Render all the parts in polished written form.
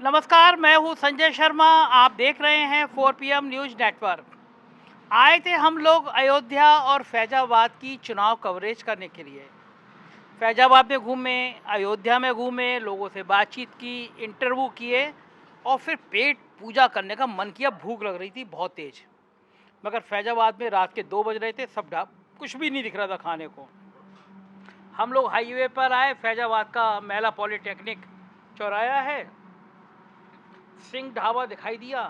नमस्कार, मैं हूँ संजय शर्मा। आप देख रहे हैं 4 PM न्यूज़ नेटवर्क। आए थे हम लोग अयोध्या और फैज़ाबाद की चुनाव कवरेज करने के लिए। फैज़ाबाद में घूमे, अयोध्या में घूमे, लोगों से बातचीत की, इंटरव्यू किए और फिर पेट पूजा करने का मन किया। भूख लग रही थी बहुत तेज़, मगर फैज़ाबाद में रात के 2 बज रहे थे, सब ढाब कुछ भी नहीं दिख रहा था खाने को। हम लोग हाईवे पर आए, फैज़ाबाद का महिला पॉलिटेक्निक चौराया है, सिंह ढाबा दिखाई दिया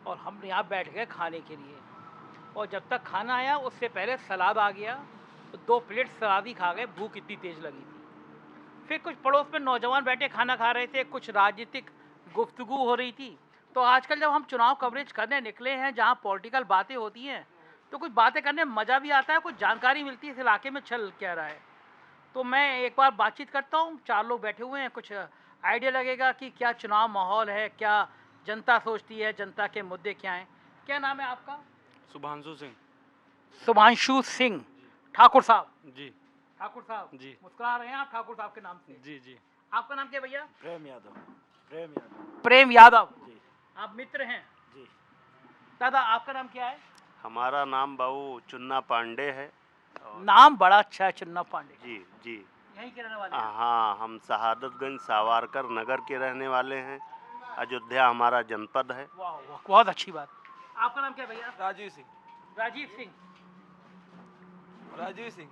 और हम यहाँ बैठ गए खाने के लिए। और जब तक खाना आया उससे पहले सलाद आ गया, तो 2 प्लेट सलाद ही खा गए, भूख इतनी तेज़ लगी थी। फिर कुछ पड़ोस में नौजवान बैठे खाना खा रहे थे, कुछ राजनीतिक गुफ्तगू हो रही थी। तो आजकल जब हम चुनाव कवरेज करने निकले हैं जहाँ पॉलिटिकल बातें होती हैं, तो कुछ बातें करने में मज़ा भी आता है, कुछ जानकारी मिलती है इस इलाके में चल क्या रहा है। तो मैं एक बार बातचीत करता हूँ, 4 लोग बैठे हुए हैं, कुछ आइडिया लगेगा कि क्या चुनाव माहौल है, क्या जनता सोचती है, जनता के मुद्दे क्या हैं। क्या नाम है आपका? शुभांशु सिंह। शुभांशु सिंह। ठाकुर साहब। जी ठाकुर साहब जी मुस्कुरा रहे हैं आप ठाकुर साहब के नाम से। जी जी। आपका नाम क्या भैया? प्रेम यादव। प्रेम यादव। प्रेम यादव जी आप मित्र हैं? जी। दादा आपका नाम क्या है? हमारा नाम बाबू चुन्ना पांडे है। नाम बड़ा अच्छा है, चुन्ना पांडे। जी जी। यहीं के रहने वाले हैं? हाँ, हम शहादतगंज सावरकर नगर के रहने वाले हैं। अयोध्या हमारा जनपद है। वाह वाह, बहुत अच्छी बात। आपका नाम क्या है भैया? राजीव सिंह। राजीव सिंह। राजीव सिंह।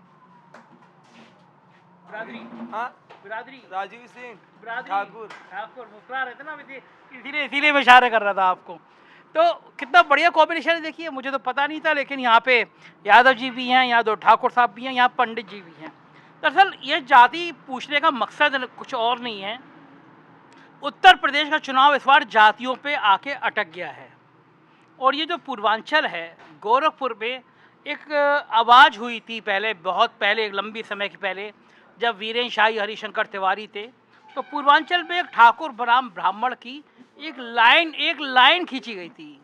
बिरादरी। हाँ, बिरादरी। राजीव सिंह बिरादरी। ठाकुर। ठाकुर मुस्कुरा रहे थे ना, इसीलिए मैं इशारे कर रहा था आपको। तो कितना बढ़िया कॉम्बिनेशन है, देखिए मुझे तो पता नहीं था, लेकिन यहाँ पे यादव जी भी हैं, यहाँ 2 ठाकुर साहब भी हैं, यहाँ पंडित जी भी हैं। दरअसल ये जाति पूछने का मकसद कुछ और नहीं है। उत्तर प्रदेश का चुनाव इस बार जातियों पे आके अटक गया है। और ये जो पूर्वांचल है, गोरखपुर में एक आवाज़ हुई थी पहले, बहुत पहले, एक लंबी समय के पहले, जब वीरेन शाही हरिशंकर तिवारी थे, तो पूर्वांचल में एक ठाकुर बनाम ब्राह्मण की एक लाइन खींची गई थी।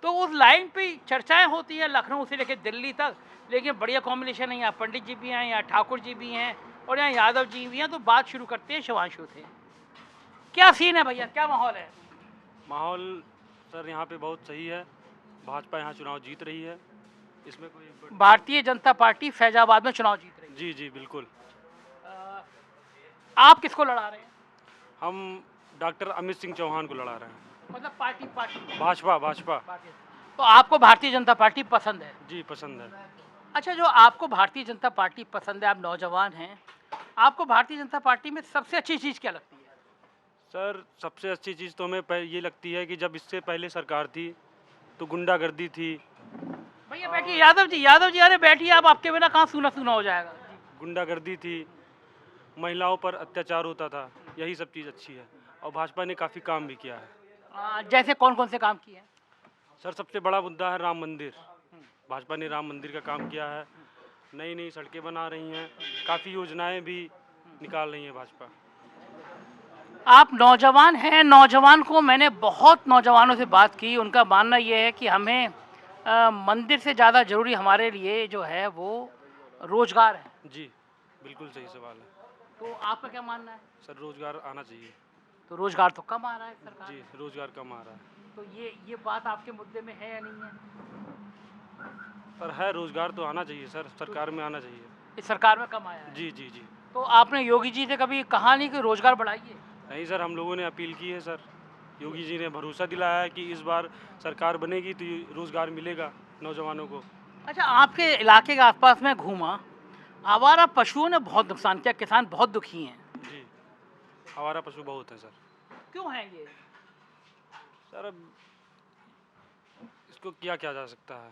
तो उस लाइन पे चर्चाएं होती हैं लखनऊ से लेकर दिल्ली तक। लेकिन बढ़िया कॉम्बिनेशन है, यहाँ पंडित जी भी हैं, यहाँ ठाकुर जी भी हैं और यहाँ यादव जी भी हैं। तो बात शुरू करते हैं शुभांशु से। क्या सीन है भैया, क्या माहौल है? माहौल सर यहाँ पे बहुत सही है। भाजपा यहाँ चुनाव जीत रही है। इसमें कोई भारतीय जनता पार्टी फैजाबाद में चुनाव जीत रही है। जी जी बिल्कुल। आप किसको लड़ा रहे हैं? हम डॉक्टर अमित सिंह चौहान को लड़ा रहे हैं। मतलब पार्टी भाजपा भाजपा। पार्टी। तो आपको भारतीय जनता पार्टी पसंद है? जी पसंद है। अच्छा, जो आपको भारतीय जनता पार्टी पसंद है, आप नौजवान हैं, आपको भारतीय जनता पार्टी में सबसे अच्छी चीज़ क्या लगती है? सर सबसे अच्छी चीज़ तो हमें ये लगती है कि जब इससे पहले सरकार थी तो गुंडागर्दी थी। भैया बैठिए, यादव जी अरे बैठिए, आप, आपके बिना कहाँ सूना सूना हो जाएगा। गुंडागर्दी थी, महिलाओं पर अत्याचार होता था, यही सब चीज़ अच्छी है। और भाजपा ने काफ़ी काम भी किया है। जैसे कौन कौन से काम किए हैं? सर सबसे बड़ा मुद्दा है राम मंदिर। भाजपा ने राम मंदिर का काम किया है, नई नई सड़कें बना रही हैं, काफ़ी योजनाएं भी निकाल रही है भाजपा। आप नौजवान हैं, नौजवान को मैंने बहुत नौजवानों से बात की, उनका मानना ये है कि हमें मंदिर से ज़्यादा ज़रूरी हमारे लिए जो है वो रोज़गार है। जी बिल्कुल सही सवाल है। तो आपका क्या मानना है? सर रोज़गार आना चाहिए। तो रोज़गार तो कम आ रहा है सरकार जी में। रोज़गार कम आ रहा है। तो ये बात आपके मुद्दे में है या नहीं है? पर है, रोज़गार तो आना चाहिए सर, सरकार में आना चाहिए। इस सरकार में कम आया है। जी जी जी। तो आपने योगी जी से कभी कहा नहीं कि रोज़गार बढ़ाइए? नहीं सर, हम लोगों ने अपील की है सर। योगी जी ने भरोसा दिलाया है कि इस बार सरकार बनेगी तो रोज़गार मिलेगा नौजवानों को। अच्छा, आपके इलाके के आसपास में घूमा, आवारा पशुओं ने बहुत नुकसान किया, किसान बहुत दुखी हैं। जी आवारा पशु बहुत है सर। क्यों है ये? सर अब इसको क्या किया जा सकता है?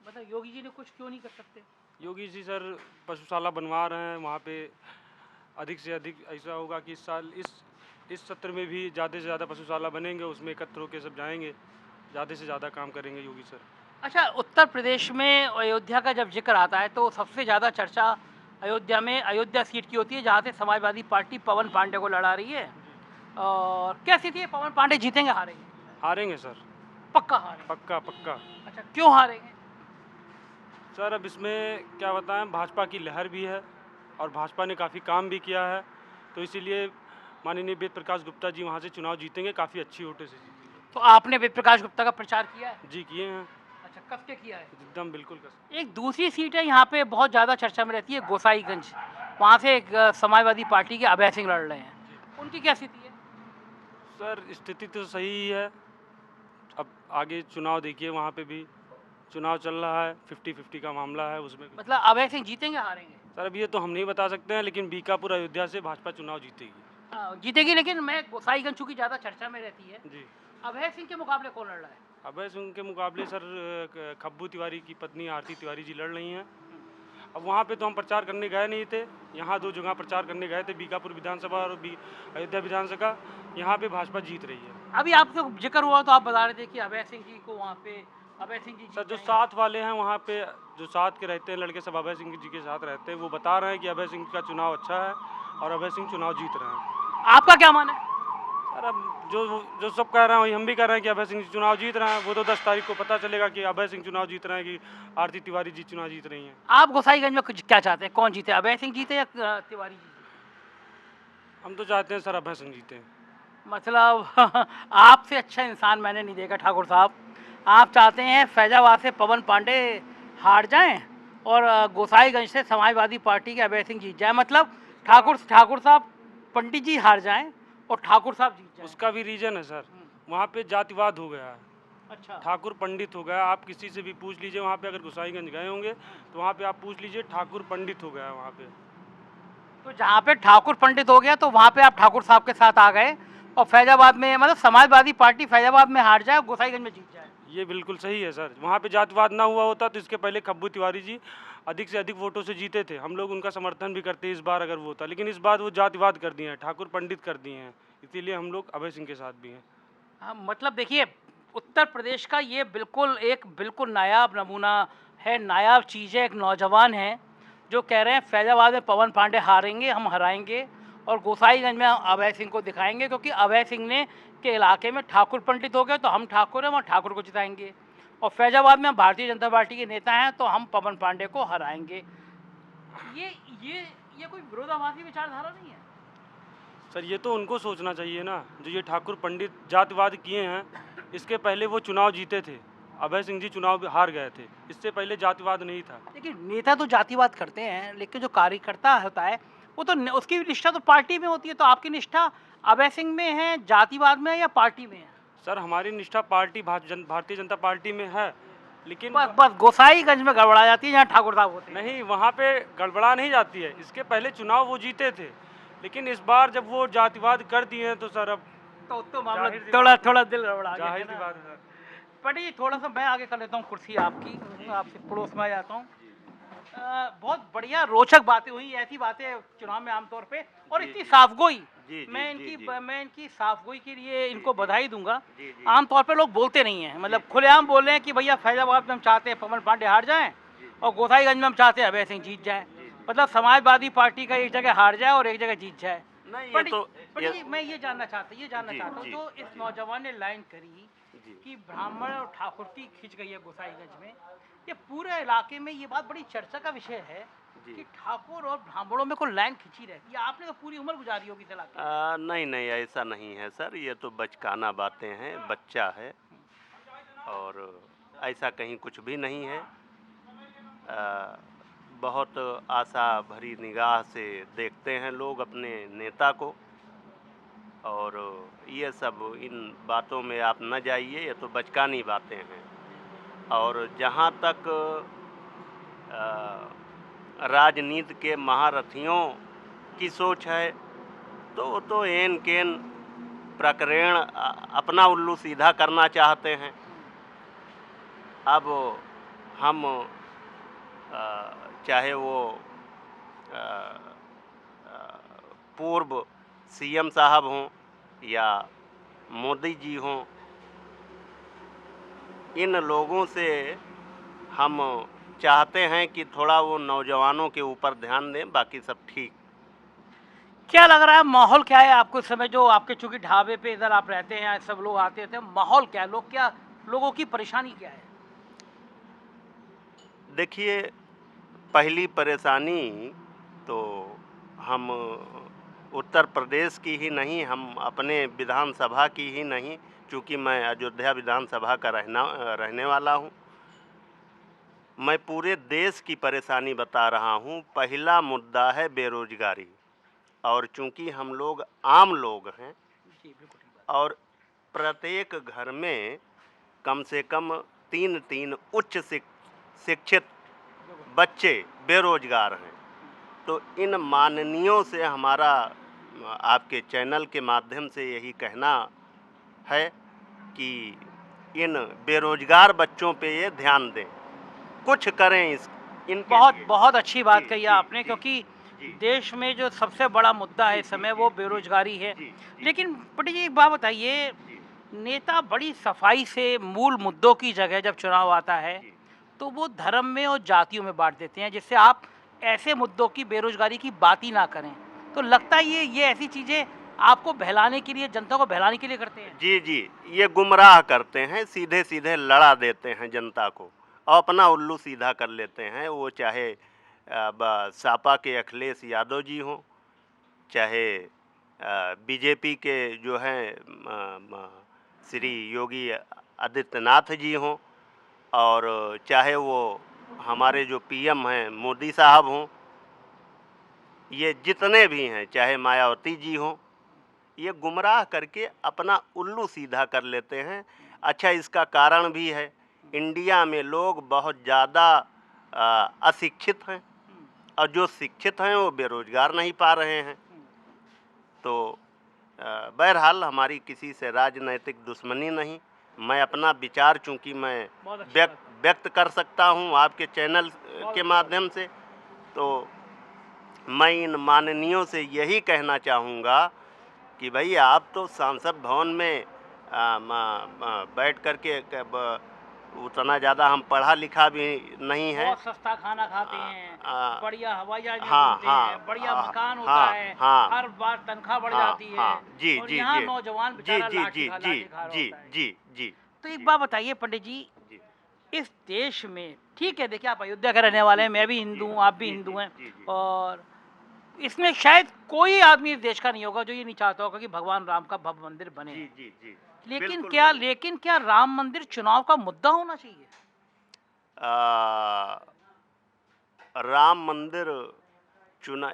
मतलब योगी जी ने कुछ क्यों नहीं कर सकते? योगी जी सर पशुशाला बनवा रहे हैं, वहाँ पे अधिक से अधिक ऐसा होगा कि इस साल इस सत्र में भी ज़्यादा से ज़्यादा पशुशाला बनेंगे, उसमें एकत्र होकर सब जाएंगे, ज़्यादा से ज़्यादा काम करेंगे योगी सर। अच्छा, उत्तर प्रदेश में अयोध्या का जब जिक्र आता है तो सबसे ज़्यादा चर्चा अयोध्या सीट की होती है, जहाँ से समाजवादी पार्टी पवन पांडे को लड़ा रही है। और क्या स्थिति है, पवन पांडे जीतेंगे हारेंगे? हारेंगे सर। पक्का हारेंगे? पक्का पक्का। अच्छा, क्यों हारेंगे? सर अब इसमें क्या बताएं, भाजपा की लहर भी है और भाजपा ने काफ़ी काम भी किया है, तो इसीलिए माननीय वेद प्रकाश गुप्ता जी वहाँ से चुनाव जीतेंगे, काफ़ी अच्छी वोटों से जीतेंगे। तो आपने वेद प्रकाश गुप्ता का प्रचार किया है? जी किए हैं, अच्छा, कब के किया है? एकदम बिल्कुल कर। एक दूसरी सीट है यहाँ पे बहुत ज़्यादा चर्चा में रहती है, गोसाईगंज। वहाँ से एक समाजवादी पार्टी के अभय सिंह लड़ रहे हैं, उनकी क्या स्थिति है? सर स्थिति तो सही ही है, अब आगे चुनाव देखिए, वहाँ पे भी चुनाव चल रहा है, 50-50 का मामला है उसमें भी। मतलब अभय सिंह जीतेंगे हारेंगे? सर अब ये तो हम नहीं बता सकते हैं, लेकिन बीकापुर अयोध्या से भाजपा चुनाव जीतेगी। हाँ, जीतेगी, लेकिन मैं गोसाईगंज चूँकि ज़्यादा चर्चा में रहती है, जी। अभय सिंह के मुकाबले कौन लड़ रहा है? अभय सिंह के मुकाबले सर खब्बू तिवारी की पत्नी आरती तिवारी जी लड़ रही हैं। अब वहाँ पे तो हम प्रचार करने गए नहीं थे, यहाँ 2 जगह प्रचार करने गए थे, बीकापुर विधानसभा और अयोध्या विधानसभा। यहाँ पे भाजपा जीत रही है। अभी आपका जिक्र हुआ तो आप बता रहे थे कि अभय सिंह जी को वहाँ पे अभय सिंह जी सर जीत जो जाएंगे। साथ वाले हैं वहाँ पे, जो साथ के रहते हैं लड़के सब अभय सिंह जी के साथ रहते हैं, वो बता रहे हैं कि अभय सिंह का चुनाव अच्छा है और अभय सिंह चुनाव जीत रहे हैं। आपका क्या मानना है? सर अब जो जो सब कह रहे हैं वही हम भी कह रहे हैं कि अभय सिंह जी चुनाव जीत रहे हैं। वो तो 10 तारीख को पता चलेगा कि अभय सिंह चुनाव जीत रहे हैं कि आरती तिवारी जी चुनाव जीत रही हैं। आप गोसाईगंज में कुछ क्या चाहते हैं, कौन जीते, अभय सिंह जीते या तिवारी जी जीते? हम तो चाहते हैं सर अभय सिंह जीते। मतलब आपसे अच्छा इंसान मैंने नहीं देखा ठाकुर साहब। आप चाहते हैं फैजाबाद से पवन पांडे हार जाएं और गोसाईगंज से समाजवादी पार्टी के अभय सिंह जीत जाए। मतलब ठाकुर साहब पंडित जी हार जाएं और ठाकुर साहब जीत जाएं। उसका भी रीजन है सर, वहाँ पे जातिवाद हो गया है। अच्छा, ठाकुर पंडित हो गया। आप किसी से भी पूछ लीजिए, वहाँ पे अगर गोसाईगंज गए होंगे तो वहाँ पे आप पूछ लीजिए, ठाकुर पंडित हो गया है वहाँ पे। तो जहाँ पे ठाकुर पंडित हो गया तो वहाँ पे आप ठाकुर साहब के साथ आ गए और फैजाबाद में मतलब समाजवादी पार्टी फैजाबाद में हार जाए, गोसाईगंज में जीत जाए। ये बिल्कुल सही है सर। वहाँ पे जातिवाद ना हुआ होता तो इसके पहले खब्बू तिवारी जी अधिक से अधिक वोटों से जीते थे। हम लोग उनका समर्थन भी करते इस बार अगर वो होता, लेकिन इस बार वो जातिवाद कर दिए हैं, ठाकुर पंडित कर दिए हैं, इसीलिए हम लोग अभय सिंह के साथ भी हैं। हाँ, मतलब देखिए, उत्तर प्रदेश का ये बिल्कुल नायाब नमूना है, नायाब चीज़ है। एक नौजवान है जो कह रहे हैं फैजाबाद में पवन पांडे हारेंगे, हम हराएंगे और गोसाईगंज में हम अभय सिंह को दिखाएंगे, क्योंकि अभय सिंह ने के इलाके में ठाकुर पंडित हो गए तो हम ठाकुर हैं, वहाँ ठाकुर को जिताएंगे और फैजाबाद में हम भारतीय जनता पार्टी के नेता हैं तो हम पवन पांडे को हराएंगे। ये ये ये कोई विरोधाभासी विचारधारा नहीं है? सर ये तो उनको सोचना चाहिए ना, जो ये ठाकुर पंडित जातिवाद किए हैं। इसके पहले वो चुनाव जीते थे, अभय सिंह जी चुनाव हार गए थे, इससे पहले जातिवाद नहीं था। देखिए, नेता तो जातिवाद करते हैं, लेकिन जो कार्यकर्ता होता है वो तो उसकी निष्ठा तो पार्टी में होती है। तो आपकी निष्ठा अभय सिंह में है, जातिवाद में है या पार्टी में है? सर हमारी निष्ठा पार्टी भारतीय जनता पार्टी में है, लेकिन बस गोसाईगंज में गड़बड़ा जाती है जहाँ ठाकुर साहब होते हैं। नहीं, वहाँ पे गड़बड़ा नहीं जाती है। इसके पहले चुनाव वो जीते थे, लेकिन इस बार जब वो जातिवाद कर दिए हैं तो सर अब तो मामला जाहिर सी थोड़ा दिल गड़बड़ा गया है जाहिर सी ना। बात है सर। पंडित जी, थोड़ा सा मैं आगे कर लेता हूँ कुर्सी आपकी, आपसे पड़ोस में आ जाता हूँ। बहुत बढ़िया रोचक बातें हुई, ऐसी बातें चुनाव में आमतौर पे, और इतनी साफगोई। मैं इनकी साफगोई के लिए इनको बधाई दूंगा। आमतौर पे लोग बोलते नहीं हैं, मतलब खुलेआम बोल रहे हैं कि भैया फैजाबाद में हम चाहते हैं पवन पांडे हार जाएं और गोसाईगंज में हम चाहते हैं अभय सिंह जीत जाए। मतलब समाजवादी पार्टी का एक जगह हार जाए और एक जगह जीत जाए। पंडित जी, मैं ये जानना चाहता हूँ, जो इस नौजवान ने लाइन करी कि ब्राह्मण और ठाकुर की खिंच गई है गोसाईगंज में, ये पूरे इलाके में ये बात बड़ी चर्चा का विषय है कि ठाकुर और ब्राह्मणों में कोई लाइन खिंची रहती है। आपने तो पूरी उम्र गुजारी होगी इस इलाके में। नहीं ऐसा नहीं है सर, ये तो बचकाना बातें हैं, बच्चा है और ऐसा कहीं कुछ भी नहीं है। बहुत आशा भरी निगाह से देखते हैं लोग अपने नेता को, और ये सब इन बातों में आप न जाइए, ये तो बचकानी बातें हैं। और जहाँ तक राजनीति के महारथियों की सोच है तो वो तो एन केन प्रकरण अपना उल्लू सीधा करना चाहते हैं। अब हम चाहे वो पूर्व सीएम साहब हों या मोदी जी हों, इन लोगों से हम चाहते हैं कि थोड़ा वो नौजवानों के ऊपर ध्यान दें, बाकी सब ठीक। क्या लग रहा है, माहौल क्या है आपको इस समय, जो आपके चूंकि ढाबे पे इधर आप रहते हैं, सब लोग आते थे, माहौल क्या है, लोगों की परेशानी क्या है? देखिए, पहली परेशानी तो हम उत्तर प्रदेश की ही नहीं, हम अपने विधानसभा की ही नहीं, चूँकि मैं अयोध्या विधानसभा का रहने वाला हूँ, मैं पूरे देश की परेशानी बता रहा हूँ। पहला मुद्दा है बेरोजगारी, और चूँकि हम लोग आम लोग हैं जी बिल्कुल ठीक बात। और प्रत्येक घर में कम से कम 3 उच्च शिक्षित बच्चे बेरोजगार हैं। तो इन माननीयों से हमारा आपके चैनल के माध्यम से यही कहना है कि इन बेरोजगार बच्चों पे ये ध्यान दें, कुछ करें इनके बहुत लिए। बहुत अच्छी बात जी, कही जी, आपने, जी, क्योंकि जी, देश में जो सबसे बड़ा मुद्दा है इस जी, समय जी, वो जी, बेरोजगारी है। जी, जी, लेकिन पंडित जी एक बात बताइए, जी, नेता बड़ी सफाई से मूल मुद्दों की जगह जब चुनाव आता है जी। तो वो धर्म में और जातियों में बांट देते हैं, जिससे आप ऐसे मुद्दों की, बेरोजगारी की बात ही ना करें। तो लगता है ये ऐसी चीज़ें आपको बहलाने के लिए, जनता को बहलाने के लिए करते हैं। जी, जी, ये गुमराह करते हैं, सीधे-सीधे लड़ा देते हैं जनता को और अपना उल्लू सीधा कर लेते हैं। वो चाहे सपा के अखिलेश यादव जी हों, चाहे बीजेपी के जो हैं श्री योगी आदित्यनाथ जी हों, और चाहे वो हमारे जो पीएम हैं मोदी साहब हों, ये जितने भी हैं, चाहे मायावती जी हों, ये गुमराह करके अपना उल्लू सीधा कर लेते हैं। अच्छा, इसका कारण भी है, इंडिया में लोग बहुत ज़्यादा अशिक्षित हैं और जो शिक्षित हैं वो बेरोजगार नहीं पा रहे हैं। तो बहरहाल हमारी किसी से राजनैतिक दुश्मनी नहीं, मैं अपना विचार चूँकि मैं बहुत अच्छी बात है। व्यक्त कर सकता हूँ आपके चैनल के माध्यम से, तो मैं इन माननीयों से यही कहना चाहूँगा कि भाई आप तो सांसद भवन में बैठ कर के उतना ज़्यादा हम पढ़ा लिखा भी नहीं है। बहुत सस्ता खाना खाते हैं, आ, बढ़िया हवाई जहाज में हाँ, घूमते हाँ, हैं, बढ़िया हाँ, मकान होता हाँ, है, हाँ, हर बार तनख्वाह बढ़ हाँ, जाती है, हाँ, जी, और जी, यहाँ जी, नौजवान जी, बेचारा जी, लाठी जी, खा जी, रहा जी, होता है। जी, जी, तो एक जी, बात बताइए पंडित जी, जी, इस देश में, ठीक है, देखिए आप अयोध्या के रहने वाले हैं, मैं भी हिंदू हूँ, आप भी जी, हिंदू जी, हैं, जी, जी। और इसमें शायद कोई आदमी इस देश का नहीं होगा जो ये नहीं चाहता होगा कि भगवान राम का भव्य मंदिर बने। जी, जी, जी, लेकिन क्या राम मंदिर चुनाव का मुद्दा होना चाहिए? आ, राम मंदिर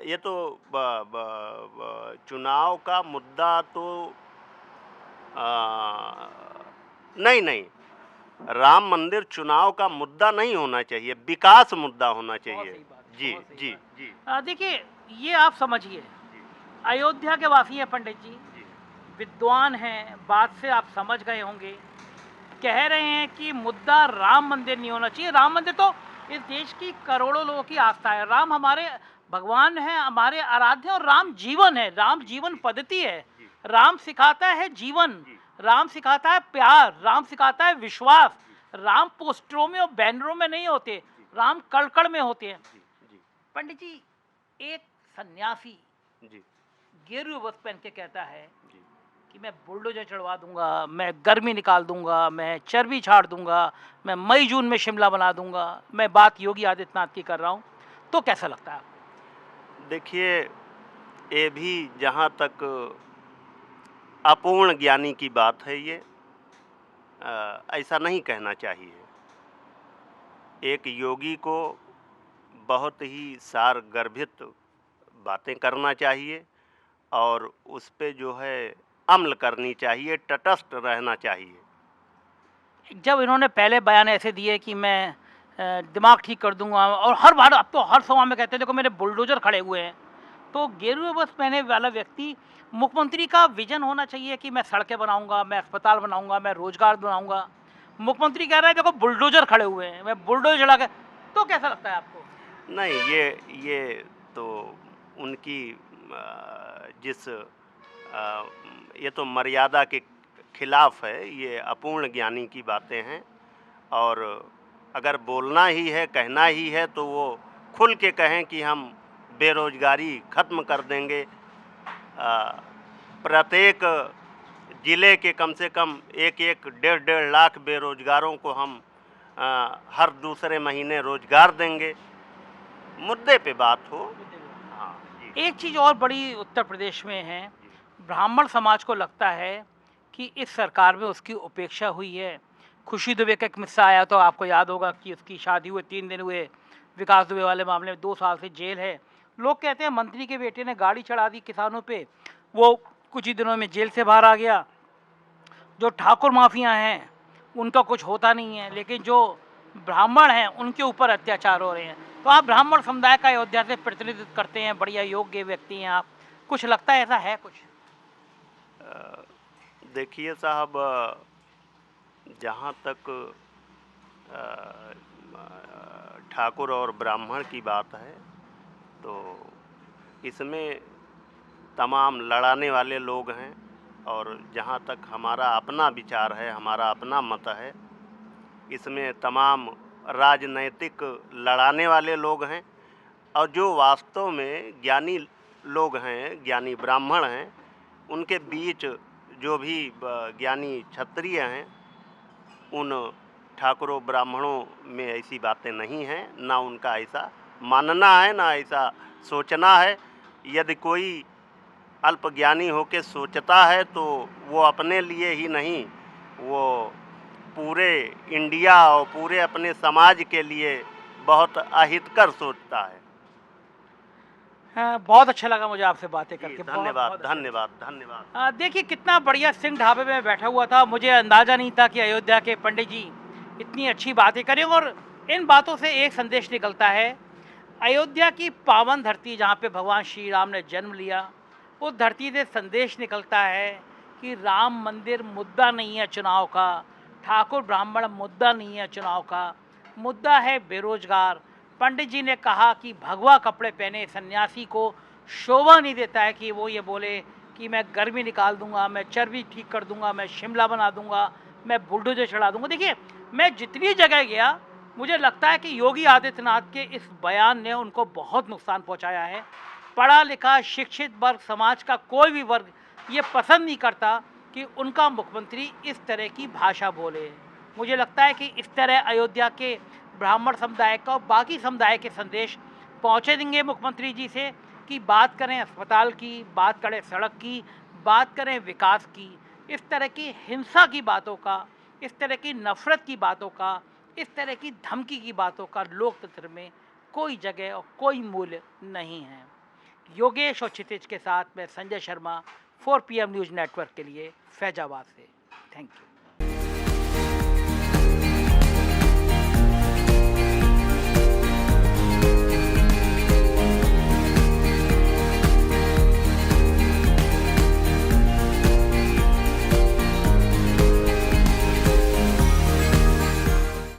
ये तो चुनाव का मुद्दा तो नहीं, नहीं, राम मंदिर चुनाव का मुद्दा नहीं होना चाहिए, विकास मुद्दा होना बहुत चाहिए। सही बात है, जी, बहुत सही जी, बात। जी, देखिए, ये आप समझिए, जी, अयोध्या के वासी हैं पंडित जी, जी, विद्वान हैं, बात से आप समझ गए होंगे, कह रहे हैं कि मुद्दा राम मंदिर नहीं होना चाहिए। राम मंदिर तो इस देश की करोड़ों लोगों की आस्था है। राम हमारे भगवान हैं, हमारे आराध्य हैं, और राम जीवन है, राम जीवन पद्धति है। जी, राम सिखाता है जीवन, जी, राम सिखाता है प्यार, राम सिखाता है विश्वास। राम पोस्टरों में और बैनरों में नहीं होते, राम कड़ में होते हैं। जी, जी, पंडित जी, एक सन्यासी जी, गेरुए वस्त्र पहन के कहता है जी, कि मैं बुलडोजर चढ़वा दूंगा, मैं गर्मी निकाल दूंगा, मैं चर्बी छाड़ दूंगा, मैं मई जून में शिमला बना दूंगा, मैं बात योगी आदित्यनाथ की कर रहा हूँ, तो कैसा लगता है आपको? देखिए, ये भी जहाँ तक अपूर्ण ज्ञानी की बात है, ये ऐसा नहीं कहना चाहिए। एक योगी को बहुत ही सारगर्भित बातें करना चाहिए और उस पे जो है अमल करनी चाहिए, तटस्थ रहना चाहिए। जब इन्होंने पहले बयान ऐसे दिए कि मैं दिमाग ठीक कर दूंगा, और हर बार, अब तो हर सभा में कहते हैं देखो मेरे बुलडोजर खड़े हुए हैं, तो गेरुए वस्त्र पहने वाला व्यक्ति, मुख्यमंत्री का विजन होना चाहिए कि मैं सड़कें बनाऊंगा, मैं अस्पताल बनाऊंगा, मैं रोजगार बनाऊंगा। मुख्यमंत्री कह रहे हैं देखो बुलडोजर खड़े हुए हैं, मैं बुलडोजर चला के, तो कैसा लगता है आपको? नहीं, ये तो उनकी ये तो मर्यादा के खिलाफ है, ये अपूर्ण ज्ञानी की बातें हैं। और अगर बोलना ही है, कहना ही है, तो वो खुल के कहें कि हम बेरोजगारी ख़त्म कर देंगे। प्रत्येक ज़िले के कम से कम 1-1, 1.5 लाख बेरोजगारों को हम हर दूसरे महीने रोजगार देंगे। मुद्दे पे बात हो। हाँ जी। एक चीज़ और बड़ी उत्तर प्रदेश में है, ब्राह्मण समाज को लगता है कि इस सरकार में उसकी उपेक्षा हुई है। खुशी दुबे का एक किस्सा आया तो आपको याद होगा कि उसकी शादी हुए 3 दिन हुए, विकास दुबे वाले मामले में 2 साल से जेल है। लोग कहते हैं मंत्री के बेटे ने गाड़ी चढ़ा दी किसानों पे, वो कुछ ही दिनों में जेल से बाहर आ गया। जो ठाकुर माफिया हैं उनका कुछ होता नहीं है, लेकिन जो ब्राह्मण हैं उनके ऊपर अत्याचार हो रहे हैं। तो आप ब्राह्मण समुदाय का अयोध्या से प्रतिनिधित्व करते हैं, बढ़िया योग्य व्यक्ति हैं आप, कुछ लगता है ऐसा है कुछ? देखिए साहब, जहाँ तक ठाकुर और ब्राह्मण की बात है तो इसमें तमाम लड़ाने वाले लोग हैं, और जहाँ तक हमारा अपना विचार है, हमारा अपना मत है, इसमें तमाम राजनैतिक लड़ाने वाले लोग हैं, और जो वास्तव में ज्ञानी लोग हैं, ज्ञानी ब्राह्मण हैं, उनके बीच जो भी ज्ञानी क्षत्रिय हैं, उन ठाकुरों ब्राह्मणों में ऐसी बातें नहीं हैं, ना उनका ऐसा मानना है, ना ऐसा सोचना है। यदि कोई अल्पज्ञानी होकर सोचता है तो वो अपने लिए ही नहीं, वो पूरे इंडिया और पूरे अपने समाज के लिए बहुत अहितकर सोचता है। हाँ, बहुत अच्छा लगा मुझे आपसे बातें करके। धन्यवाद, बहुत अच्छा। धन्यवाद, धन्यवाद। देखिए कितना बढ़िया सिंह ढाबे में बैठा हुआ था, मुझे अंदाज़ा नहीं था कि अयोध्या के पंडित जी इतनी अच्छी बातें करें। और इन बातों से एक संदेश निकलता है, अयोध्या की पावन धरती जहाँ पे भगवान श्री राम ने जन्म लिया, उस धरती से संदेश निकलता है कि राम मंदिर मुद्दा नहीं है चुनाव का, ठाकुर ब्राह्मण मुद्दा नहीं है चुनाव का, मुद्दा है बेरोजगार। पंडित जी ने कहा कि भगवा कपड़े पहने सन्यासी को शोभा नहीं देता है कि वो ये बोले कि मैं गर्मी निकाल दूंगा, मैं चर्बी ठीक कर दूंगा, मैं शिमला बना दूंगा, मैं बुलडोजर चढ़ा दूंगा। देखिए मैं जितनी जगह गया मुझे लगता है कि योगी आदित्यनाथ के इस बयान ने उनको बहुत नुकसान पहुंचाया है। पढ़ा लिखा शिक्षित वर्ग, समाज का कोई भी वर्ग ये पसंद नहीं करता कि उनका मुख्यमंत्री इस तरह की भाषा बोले। मुझे लगता है कि इस तरह अयोध्या के ब्राह्मण समुदाय का और बाकी समुदाय के संदेश पहुँचे देंगे मुख्यमंत्री जी से कि बात करें अस्पताल की, बात करें सड़क की, बात करें विकास की। इस तरह की हिंसा की बातों का, इस तरह की नफरत की बातों का, इस तरह की धमकी की बातों का लोकतंत्र में कोई जगह और कोई मूल्य नहीं है। योगेश और क्षितिज के साथ मैं Sanjay Sharma, 4 PM news network के लिए फैजाबाद से। Thank you.